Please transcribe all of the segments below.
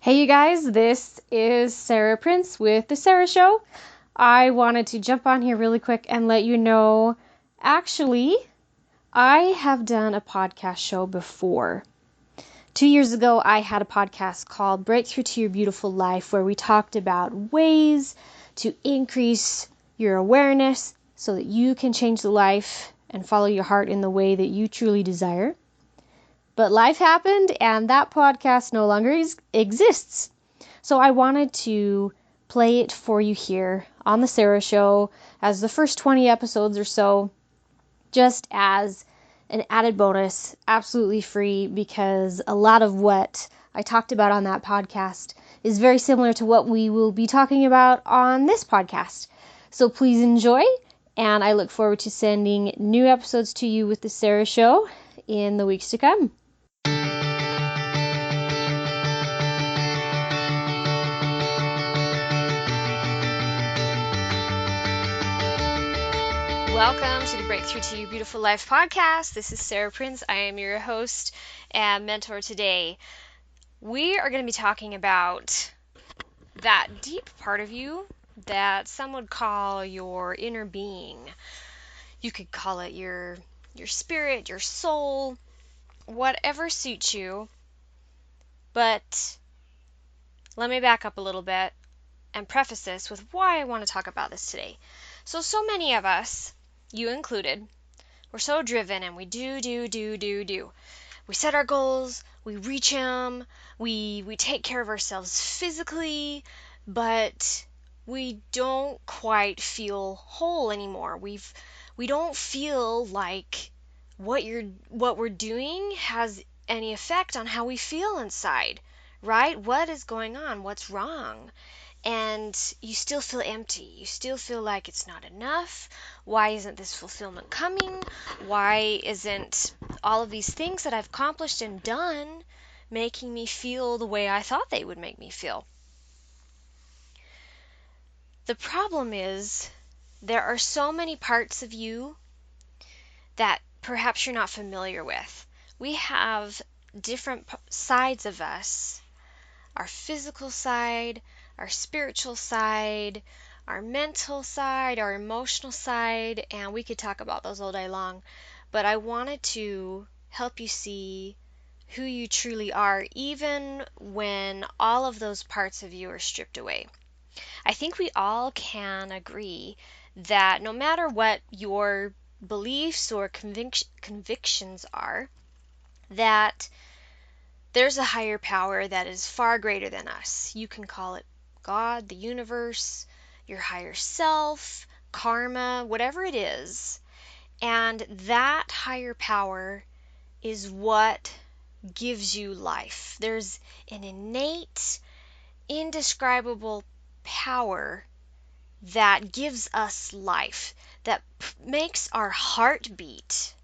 Hey you guys, this is Sarah Prince with The Sarah Show. I wanted to jump on here really quick and let you know, actually, I have done a podcast show before. 2 years ago, I had a podcast called Breakthrough to Your Beautiful Life, where we talked about ways to increase your awareness so that you can change the life and follow your heart in the way that you truly desire. But life happened and that podcast no longer exists. So I wanted to play it for you here on The Sarah Show as the first 20 episodes or so, just as an added bonus, absolutely free, because a lot of what I talked about on that podcast is very similar to what we will be talking about on this podcast. So please enjoy, and I look forward to sending new episodes to you with The Sarah Show in the weeks to come. Welcome to the Breakthrough to Your Beautiful Life podcast. This is Sarah Prince. I am your host and mentor today. We are going to be talking about that deep part of you that some would call your inner being. You could call it your spirit, your soul, whatever suits you. But let me back up a little bit and preface this with why I want to talk about this today. So many of us, you included, we're so driven and we do. We set our goals, we reach them, we take care of ourselves physically, but we don't quite feel whole anymore. We don't feel like what we're doing has any effect on how we feel inside, right? What is going on? What's wrong? And you still feel empty. You still feel like it's not enough. Why isn't this fulfillment coming? Why isn't all of these things that I've accomplished and done making me feel the way I thought they would make me feel? The problem is there are so many parts of you that perhaps you're not familiar with. We have different sides of us. Our physical side, our spiritual side, our mental side, our emotional side, and we could talk about those all day long. But I wanted to help you see who you truly are, even when all of those parts of you are stripped away. I think we all can agree that no matter what your beliefs or convictions are, that there's a higher power that is far greater than us. You can call it God, the universe, your higher self, karma, whatever it is. And that higher power is what gives you life. There's an innate, indescribable power that gives us life, that makes our heart beat.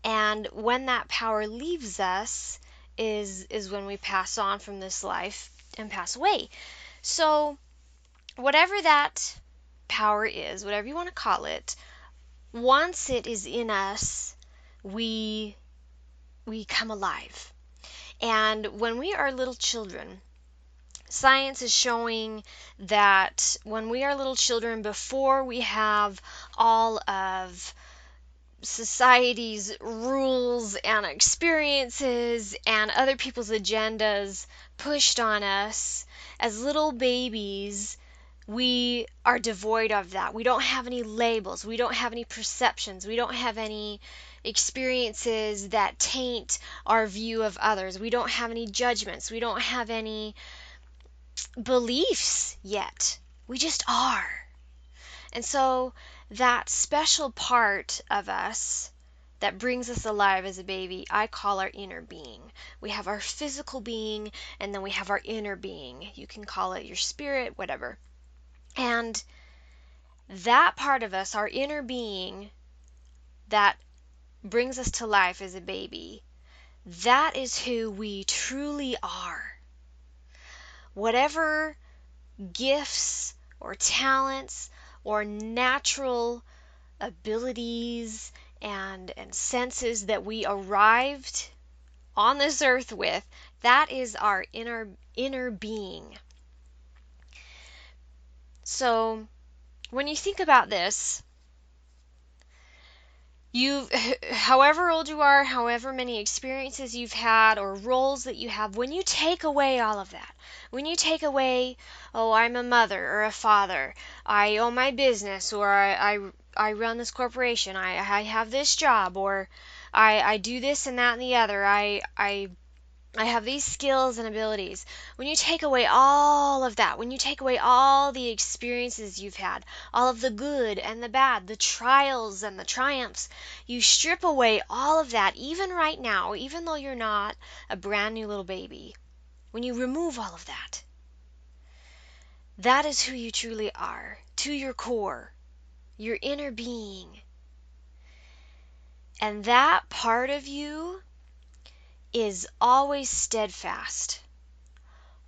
And when that power leaves us, is when we pass on from this life and pass away. So whatever that power is, whatever you want to call it, once it is in us, we come alive. And when we are little children, science is showing that when we are little children, before we have all of society's rules and experiences and other people's agendas pushed on us, as little babies, we are devoid of that. We don't have any labels. We don't have any perceptions. We don't have any experiences that taint our view of others. We don't have any judgments. We don't have any beliefs yet. We just are. And so that special part of us that brings us alive as a baby, I call our inner being. We have our physical being, and then we have our inner being. You can call it your spirit, whatever. And that part of us, our inner being, that brings us to life as a baby, that is who we truly are. Whatever gifts or talents or natural abilities and senses that we arrived on this earth with, That is our inner being. So when you think about this, however old you are, however many experiences you've had or roles that you have, when you take away all of that, when you take away, oh, I'm a mother or a father, I own my business, or I run this corporation, I have this job, or I do this and that and the other, I have these skills and abilities. When you take away all of that, when you take away all the experiences you've had, all of the good and the bad, the trials and the triumphs, you strip away all of that, even right now, even though you're not a brand new little baby. When you remove all of that, that is who you truly are, to your core, your inner being. And that part of you is always steadfast,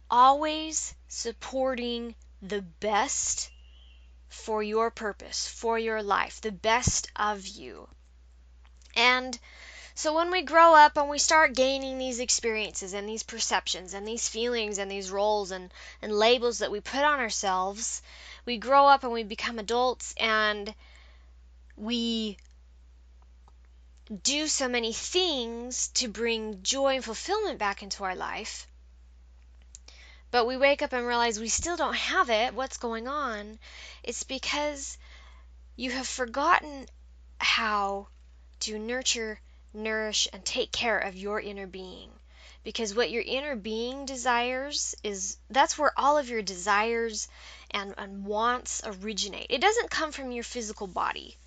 always supporting the best for your purpose, for your life, the best of you. And so when we grow up and we start gaining these experiences and these perceptions and these feelings and these roles and labels that we put on ourselves, we grow up and we become adults and we do so many things to bring joy and fulfillment back into our life. But we wake up and realize we still don't have it. What's going on? It's because you have forgotten how to nurture, nourish, and take care of your inner being. Because what your inner being desires that's where all of your desires and wants originate. It doesn't come from your physical body.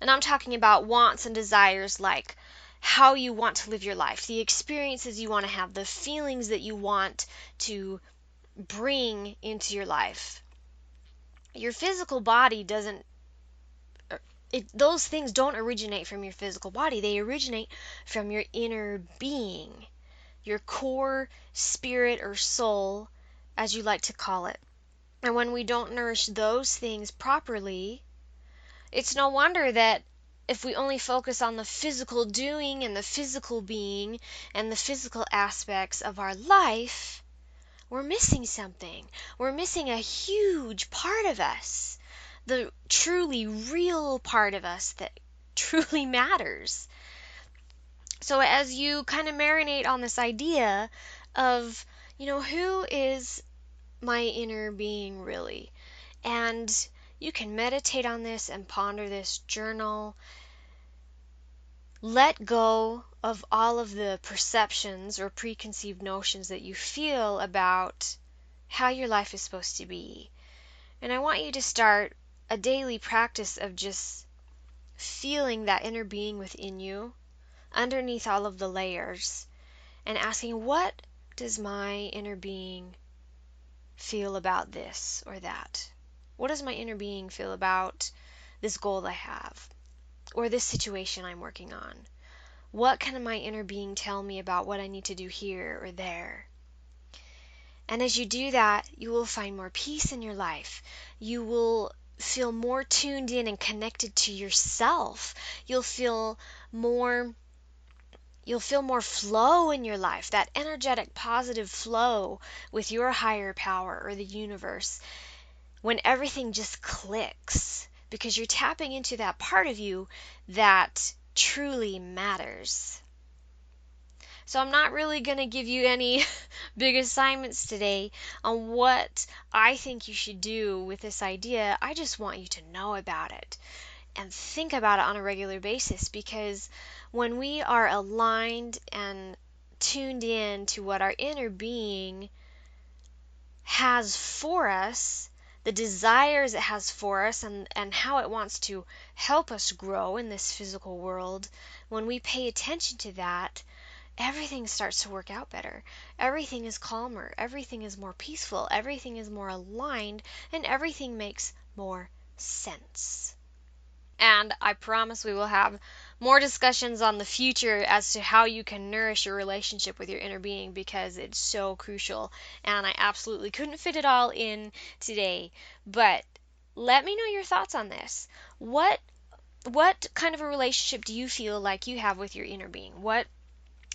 And I'm talking about wants and desires like how you want to live your life, the experiences you want to have, the feelings that you want to bring into your life. Your physical body those things don't originate from your physical body. They originate from your inner being, your core spirit or soul, as you like to call it. And when we don't nourish those things properly, it's no wonder that if we only focus on the physical doing and the physical being and the physical aspects of our life, we're missing something. We're missing a huge part of us, the truly real part of us that truly matters. So as you kind of marinate on this idea of, who is my inner being really? And you can meditate on this and ponder this, journal. Let go of all of the perceptions or preconceived notions that you feel about how your life is supposed to be. And I want you to start a daily practice of just feeling that inner being within you, underneath all of the layers, and asking, what does my inner being feel about this or that? What does my inner being feel about this goal I have, or this situation I'm working on? What can my inner being tell me about what I need to do here or there? And as you do that, you will find more peace in your life. You will feel more tuned in and connected to yourself. You'll feel more flow in your life, that energetic positive flow with your higher power or the universe, when everything just clicks, because you're tapping into that part of you that truly matters. So I'm not really going to give you any big assignments today on what I think you should do with this idea. I just want you to know about it and think about it on a regular basis, because when we are aligned and tuned in to what our inner being has for us, the desires it has for us, and how it wants to help us grow in this physical world, when we pay attention to that, everything starts to work out better. Everything is calmer. Everything is more peaceful. Everything is more aligned, and everything makes more sense. And I promise we will have more discussions on the future as to how you can nourish your relationship with your inner being, because it's so crucial, and I absolutely couldn't fit it all in today. But let me know your thoughts on this. What kind of a relationship do you feel like you have with your inner being? What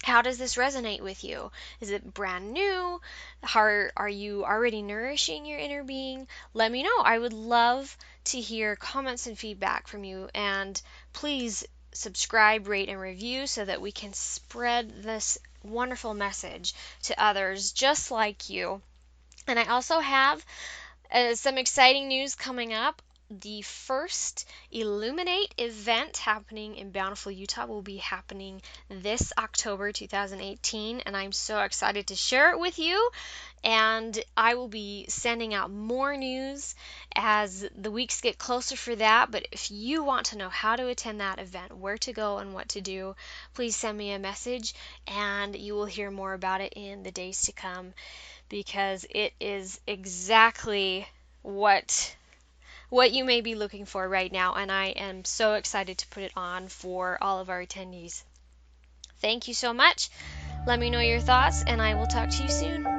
How does this resonate with you? Is it brand new? How are you already nourishing your inner being? Let me know. I would love to hear comments and feedback from you. And please subscribe, rate, and review so that we can spread this wonderful message to others just like you. And I also have some exciting news coming up. The first Illuminate event happening in Bountiful, Utah will be happening this October 2018, and I'm so excited to share it with you. And I will be sending out more news as the weeks get closer for that. But if you want to know how to attend that event, where to go, and what to do, please send me a message, and you will hear more about it in the days to come, because it is exactly what you may be looking for right now, and I am so excited to put it on for all of our attendees. Thank you so much. Let me know your thoughts, and I will talk to you soon.